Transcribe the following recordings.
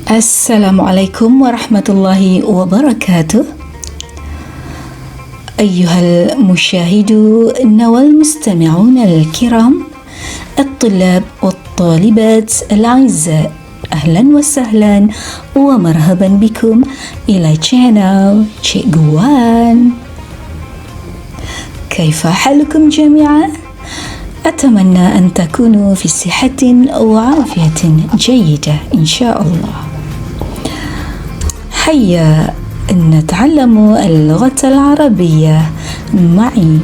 Assalamualaikum warahmatullahi wabarakatuh. أيها المشاهدون والمستمعون الكرام، الطلاب والطالبات الأعزاء، أهلا وسهلا ومرحبا بكم إلى channel Cikgu Wan. كيف حالكم جميعا؟ أتمنى أن تكونوا في صحة وعافية جيدة إن شاء الله. هيا نتعلم اللغة العربية معي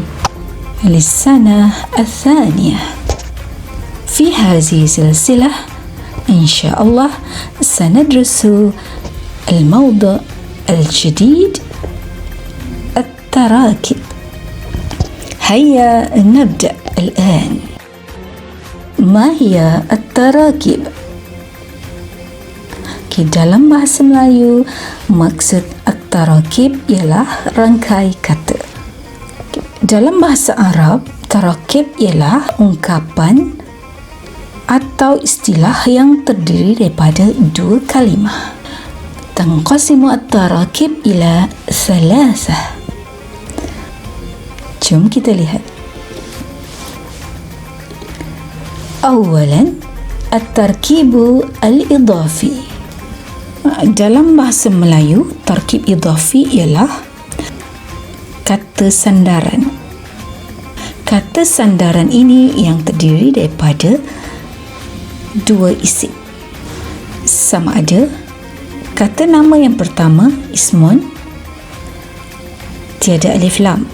للسنة الثانية. في هذه السلسلة إن شاء الله سندرس الموضوع الجديد التراكيب. هيا نبدأ الآن. ما هي التراكيب؟ Dalam bahasa Melayu, maksud at-tarakib ialah rangkai kata. Dalam bahasa Arab, tarakib ialah ungkapan atau istilah yang terdiri daripada dua kalimah. Tanqasimu at-tarakib ila thalathah. Jom kita lihat. Awalan, at-tarkibu al-idafi. Dalam bahasa Melayu, tarkib idafi ialah kata sandaran. Kata sandaran ini yang terdiri daripada dua isim. Sama ada kata nama yang pertama ismun, tiada alif lam,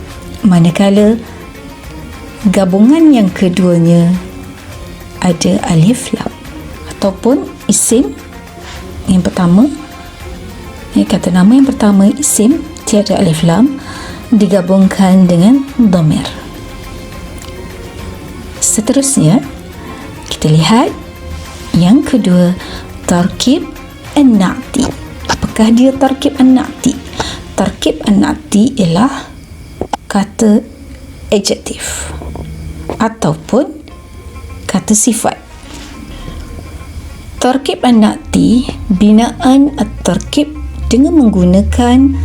manakala gabungan yang keduanya ada alif lam, ataupun isim yang pertama, kata nama yang pertama isim tiada alif lam digabungkan dengan dhamir. Seterusnya kita lihat yang kedua, tarkib an-na'ti. Apakah dia tarkib an-na'ti? Tarkib an-na'ti ialah kata adjektif ataupun kata sifat. Tarkib an-na'ti binaan at-tarkib dengan menggunakan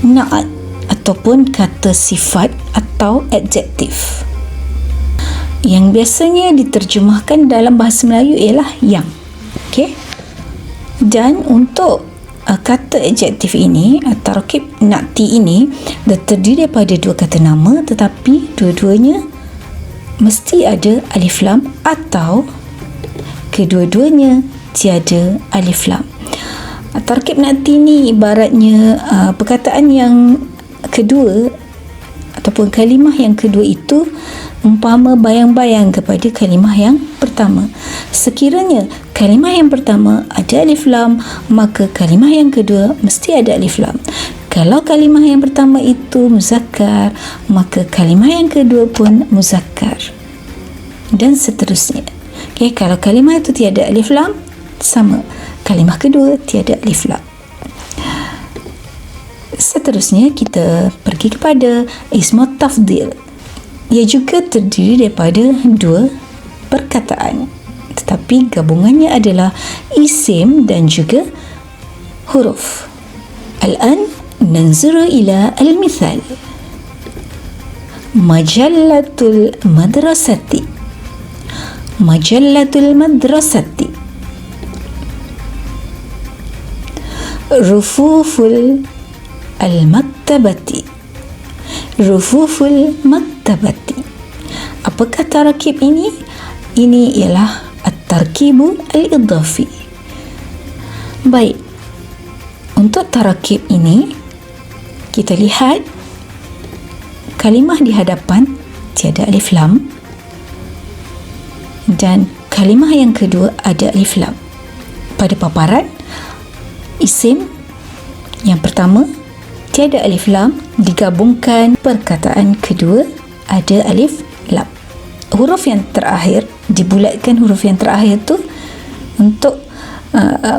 na'at ataupun kata sifat atau adjektif. Yang biasanya diterjemahkan dalam bahasa Melayu ialah yang. Okey. Dan untuk kata adjektif ini, tarkib na'ti ini terdiri daripada dua kata nama, tetapi dua-duanya mesti ada alif lam atau kedua-duanya tiada alif lam. Tarkib na'ti ni ibaratnya perkataan yang kedua ataupun kalimah yang kedua itu umpama bayang-bayang kepada kalimah yang pertama. Sekiranya kalimah yang pertama ada alif lam, maka kalimah yang kedua mesti ada alif lam. Kalau kalimah yang pertama itu muzakkar, maka kalimah yang kedua pun muzakkar. Dan seterusnya. Okay, kalau kalimah itu tiada alif lam, sama. Kalimah kedua tiada alif lam. Seterusnya kita pergi kepada ismut tafdil. Ia juga terdiri daripada dua perkataan, tetapi gabungannya adalah isim dan juga huruf. Al-an nanzuru ila al-mithal. Majallatul madrasati. Majallatul madrasati. Rufuful al-maktabati. Rufuful maktabati. Apakah tarakib ini? Ini ialah at-tarkibu al-idafi. Baik. Untuk tarakib ini, kita lihat kalimah di hadapan tiada alif lam dan kalimah yang kedua ada alif lam. Pada paparan, isim yang pertama tiada alif lam digabungkan perkataan kedua ada alif lam. Huruf yang terakhir dibulatkan, huruf yang terakhir tu untuk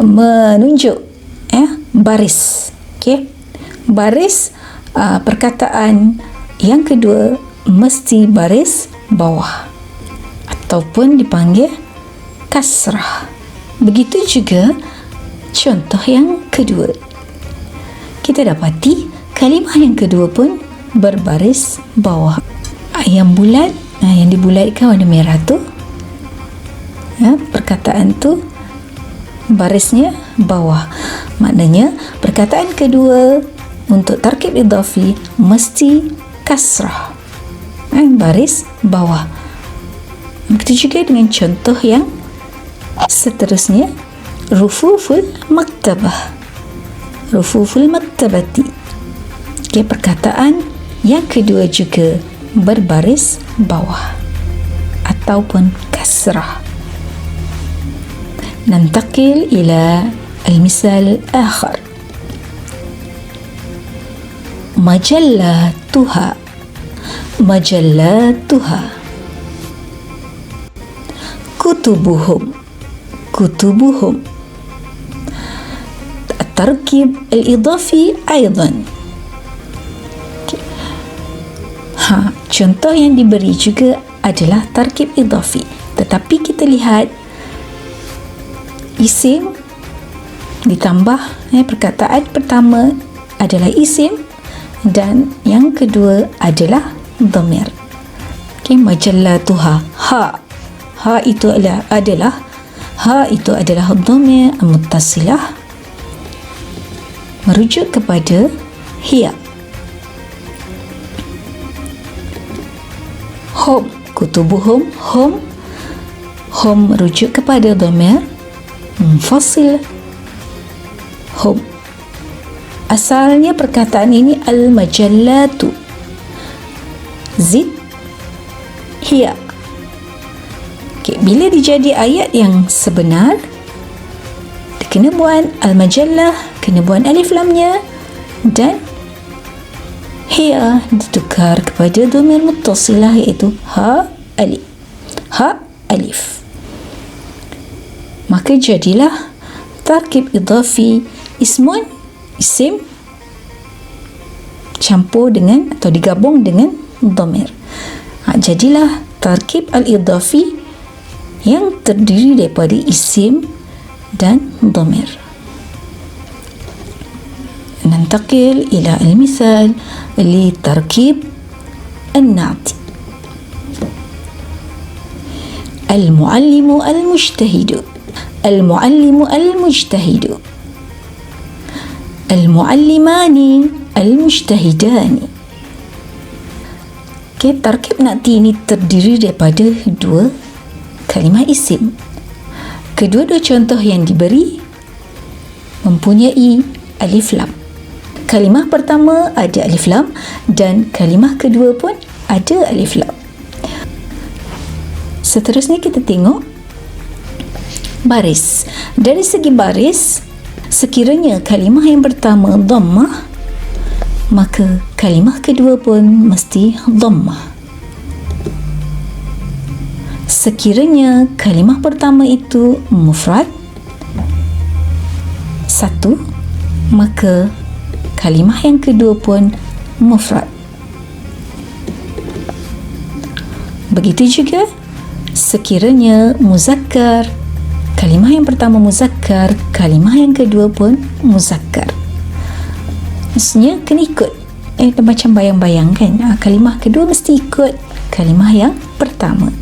menunjuk baris. Okey. Baris perkataan yang kedua mesti baris bawah ataupun dipanggil kasrah. Begitu juga contoh yang kedua. Kita dapati kalimah yang kedua pun berbaris bawah. Yang bulat, yang dibulatkan warna merah tu, perkataan tu barisnya bawah. Maknanya perkataan kedua untuk tarkib idhafi mesti kasrah, baris bawah. Begitu juga dengan contoh yang seterusnya, rufuful maktabah, rufuful maktabati. Perkataan yang kedua juga berbaris bawah ataupun kasrah. ننتقل إلى المثال الآخر. مجلاتها، مجلاتها. كتبهم، كتبهم. التركيب الإضافي أيضا. Contoh yang diberi juga adalah tarkib idhafi, tetapi kita lihat isim ditambah, perkataan pertama adalah isim dan yang kedua adalah dhamir. Majallatuha, ha itu adalah dhamir muttasilah merujuk kepada hiya. Hum, kutubuhum, hum merujuk kepada dhamir munfasil hum. Asalnya perkataan ini al-majallatu, zid hiya. Bila dijadi ayat yang sebenar, kena buat al-majallah, kena buat alif lamnya, dan hiya ditukar kepada dhamir muttasilah, iaitu ha alif. Maka jadilah tarkib idhafi ismun, isim campur dengan atau digabung dengan dhamir. Jadilah tarkib al-idhafi yang terdiri daripada isim dan dhamir. ننتقل إلى المثال لتركيب النعت. المعلم المجتهد، المعلم المجتهد. المعلمان المجتهدان. Tarkib na'ti ini terdiri daripada dua kalimah isim. Kedua-dua contoh yang diberi mempunyai alif lam. Kalimah pertama ada alif lam dan kalimah kedua pun ada alif lam. Seterusnya kita tengok baris. Dari segi baris, sekiranya kalimah yang pertama dhammah, maka kalimah kedua pun mesti dhammah. Sekiranya kalimah pertama itu mufrad, satu, maka kalimah yang kedua pun mufrad. Begitu juga sekiranya muzakkar, kalimah yang pertama muzakkar, kalimah yang kedua pun muzakkar. Maksudnya kena ikut, macam bayang-bayang kan, kalimah kedua mesti ikut kalimah yang pertama.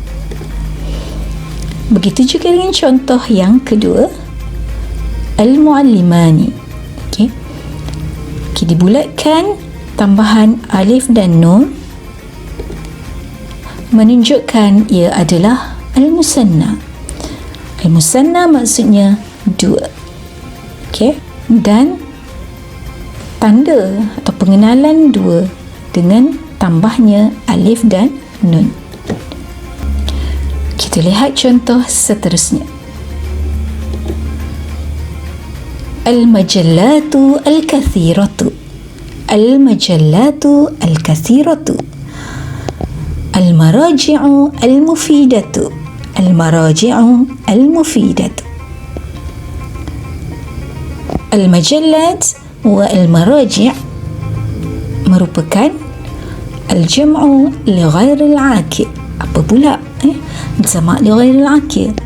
Begitu juga dengan contoh yang kedua, al-muallimani. Dibulatkan tambahan alif dan nun menunjukkan ia adalah al-musanna. Al-musanna maksudnya dua. Dan tanda atau pengenalan dua dengan tambahnya alif dan nun. Kita lihat contoh seterusnya. المجلات الكثيرة، المجلات الكثيرة. المراجع المفيدة، المراجع المفيدة. المجلات والمراجع merupakan al-jam'u li ghairil aqil. Apa pula? Jamak li ghairil aqil.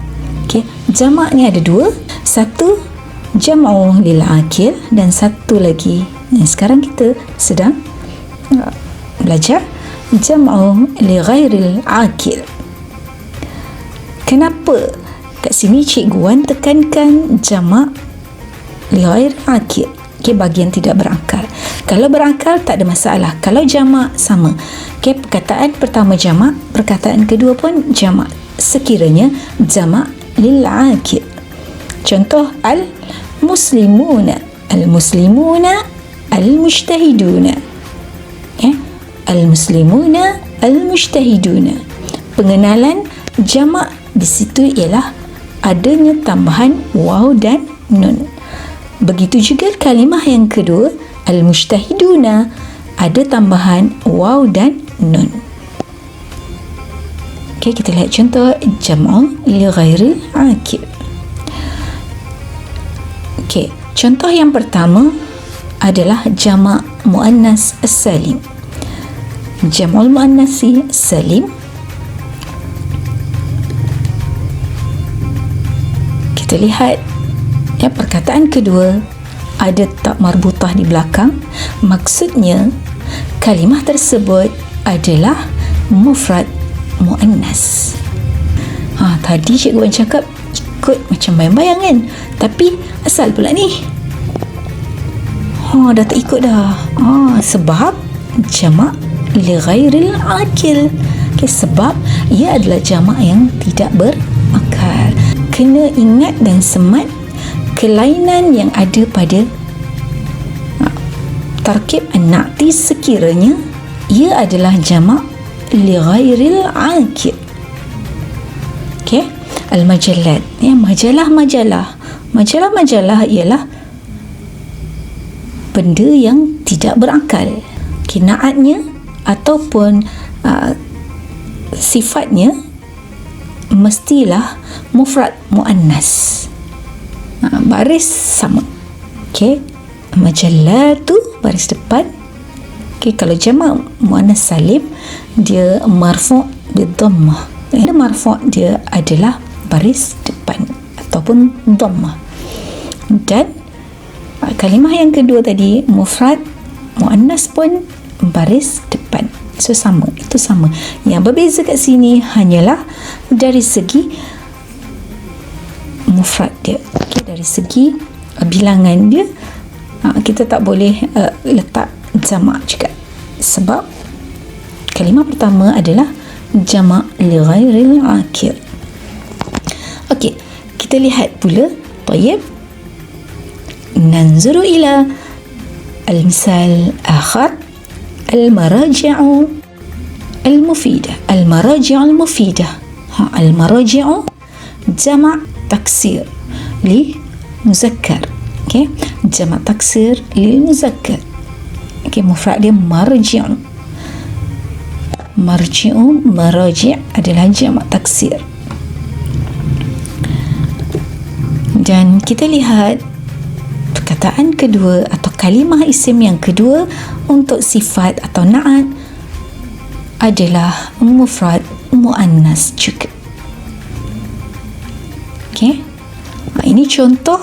Jamak ni ada dua. Satu jam'u lil akil, dan satu lagi sekarang kita sedang belajar jam'u li ghairil akil. Kenapa kat sini Cikgu Wan tekankan jamak li ghairil akil? Bagi yang tidak berakal. Kalau berakal tak ada masalah. Kalau jamak sama. Perkataan pertama jamak, perkataan kedua pun jamak. Sekiranya jamak lil akil. Contoh al-muslimuna, al-muslimuna, al-mujtahiduna. Al-muslimuna, al-mujtahiduna. Pengenalan jamak di situ ialah adanya tambahan waw dan nun. Begitu juga kalimah yang kedua, al-mujtahiduna, ada tambahan waw dan nun. Kita lihat contoh jam'u li ghairil akil. Contoh yang pertama adalah jamak muannas as-salim. Jam'ul muannasi salim. Kita lihat perkataan kedua ada tak marbutah di belakang. Maksudnya kalimah tersebut adalah mufrad muannas. Tadi Cikgu Wan cakap ikut macam bayang-bayang kan, tapi asal pula ni dah tak ikut dah. Sebab jamak li ghairil akil. Sebab ia adalah jamak yang tidak berakal. Kena ingat dan semat kelainan yang ada pada tarkib an-na'ti sekiranya ia adalah jamak li ghairil akil. Al-majallat, majalah ialah benda yang tidak berakal. Naatnya ataupun sifatnya mestilah mufrad muannas. Baris sama. Majallatu baris depan. Kalau jamak muannas salim dia marfu' bidhammah. Marfu' dia adalah baris depan ataupun dhammah. Dan kalimah yang kedua tadi mufrad muannas pun baris depan. Sama, itu sama. Yang berbeza kat sini hanyalah dari segi mufrad dia. Dari segi bilangan dia kita tak boleh letak jamak juga, sebab kalimah pertama adalah jamak li ghairil akil. Kita lihat pula. Nanzuru ila al-misal akhar, al-maraji'u al-mufidah. Al-maraji'u al-mufidah. Al-maraji'u jamak taksir li muzakkar. Jamak taksir li muzakkar. Mufrad dia marji'u. Maraji' adalah jamak taksir. Dan kita lihat perkataan kedua atau kalimah isim yang kedua untuk sifat atau na'at adalah mufrad muannas juga. Ini contoh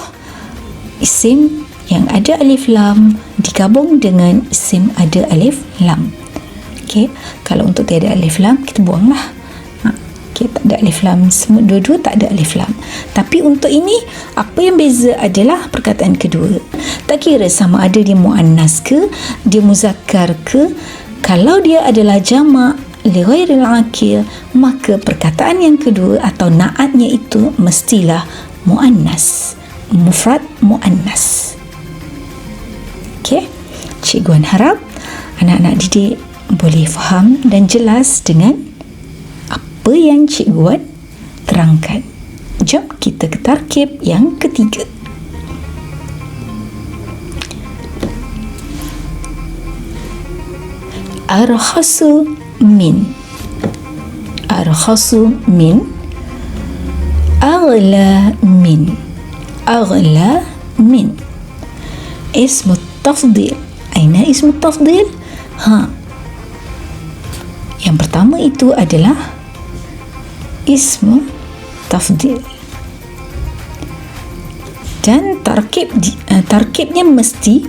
isim yang ada alif lam digabung dengan isim ada alif lam. Kalau untuk tiada alif lam kita buanglah. Tak ada alif lam, semua dua-dua tak ada alif lam. Tapi untuk ini apa yang beza adalah perkataan kedua. Tak kira sama ada dia muannas ke, dia muzakkar ke, kalau dia adalah jamak li ghairil akil, maka perkataan yang kedua atau naatnya itu mestilah muannas, mufrad muannas. Cikgu Wan harap anak-anak didik boleh faham dan jelas dengan apa yang Cikgu Wan terangkan. Jom kita ke tarkib yang ketiga. Arkhasu min. Arkhasu min. Aghla min. Aghla min. Ismu tafdil. Aina ismu tafdil? Yang pertama itu adalah ismu tafdil. Dan tarkibnya mesti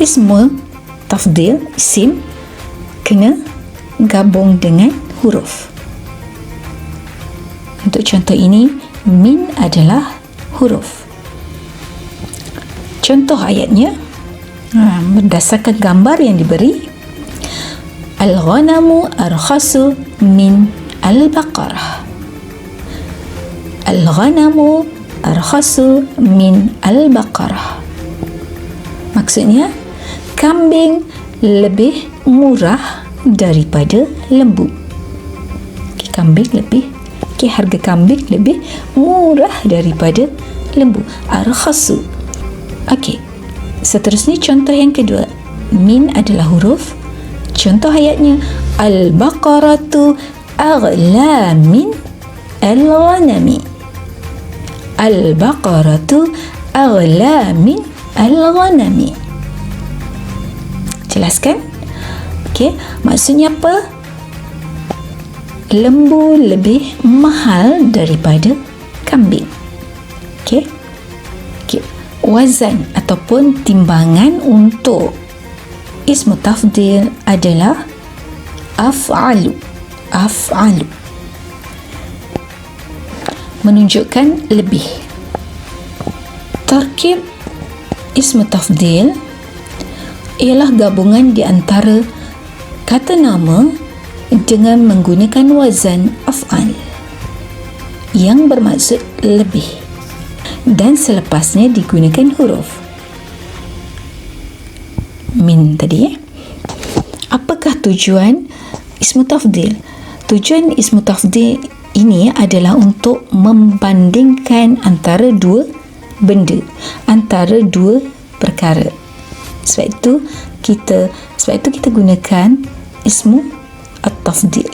ismu tafdil, isim, kena gabung dengan huruf. Untuk contoh ini, min adalah huruf. Contoh ayatnya berdasarkan gambar yang diberi. Al-ghanamu arkhasu min al-baqarah. Al-ghanamu arkhasu min al-baqarah. Maksudnya, kambing lebih murah daripada lembu. Harga kambing lebih murah daripada lembu. Arkhasu. Okey. Seterusnya contoh yang kedua. Min adalah huruf. Contoh ayatnya, al-baqaratu aghla min al-ghanami. Al-baqaratu aghla min al-ghanami. Jelaskan? Okey, maksudnya apa? Lembu lebih mahal daripada kambing. Okey. Wazan ataupun timbangan untuk ismu tafdil adalah af'alu. Menunjukkan lebih. Tarkib ismu tafdil ialah gabungan di antara kata nama dengan menggunakan wazan af'al yang bermaksud lebih, dan selepasnya digunakan huruf min tadi. Apakah tujuan ismu tafdil? Tujuan ismu tafdil ini adalah untuk membandingkan antara dua benda, antara dua perkara. Sebab itu kita gunakan ismu at-tafdil.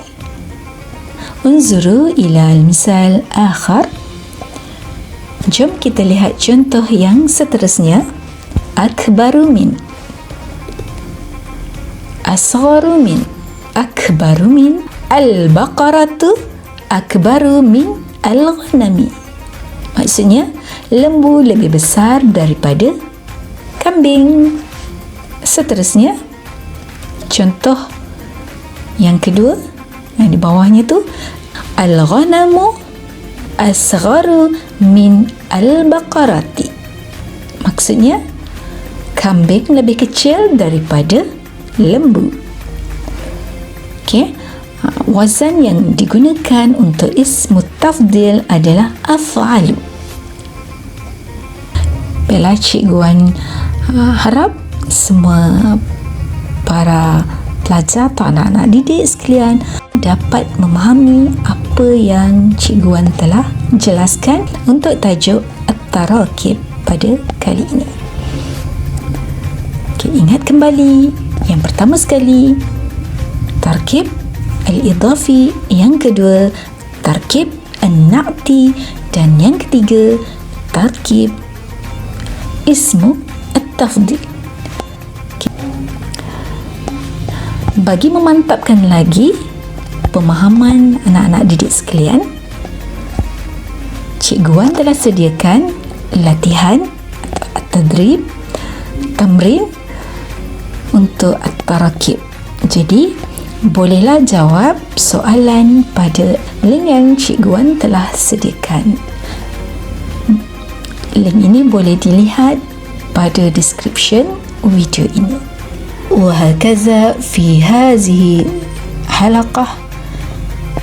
Unzuru ila al-misal akhar. Jom kita lihat contoh yang seterusnya. Akbaru min, asgharu min, akbaru min, al-baqaratu akbaru min al-ghanami. Maksudnya, lembu lebih besar daripada kambing. Seterusnya, contoh yang kedua, yang di bawahnya tu, al-ghanamu asgharu min al-baqarati. Maksudnya, kambing lebih kecil daripada lembu. Okey, wazan yang digunakan untuk ismu tafdil adalah af'alu. Bella Cikgu Wan harap semua para pelajar atau anak-anak didik sekalian dapat memahami apa yang Cikgu Wan telah jelaskan untuk tajuk at-tarakib pada kali ini. Okay, ingat kembali, yang pertama sekali tarkib al-idafi, yang kedua tarkib an-na'ti, dan yang ketiga tarkib ismu at-tafdil. Bagi memantapkan lagi pemahaman anak-anak didik sekalian, Cikgu Wan telah sediakan latihan at-tadrib, tamrin untuk at-tarakib. Jadi, bolehlah jawab soalan pada link yang Cikgu Wan telah sediakan. Link ini boleh dilihat pada description video ini. وهكذا في هذه الحلقة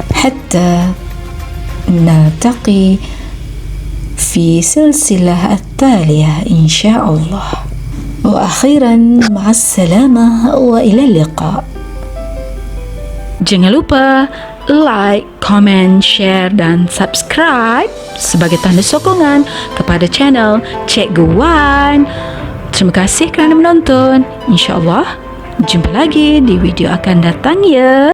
حتى نلتقي في سلسلة التالية إن شاء الله. وأخيرا مع السلامة وإلى اللقاء. Jangan lupa like, comment, share dan subscribe sebagai tanda sokongan kepada channel Cikgu Wan. Terima kasih kerana menonton. InsyaAllah jumpa lagi di video akan datang ya.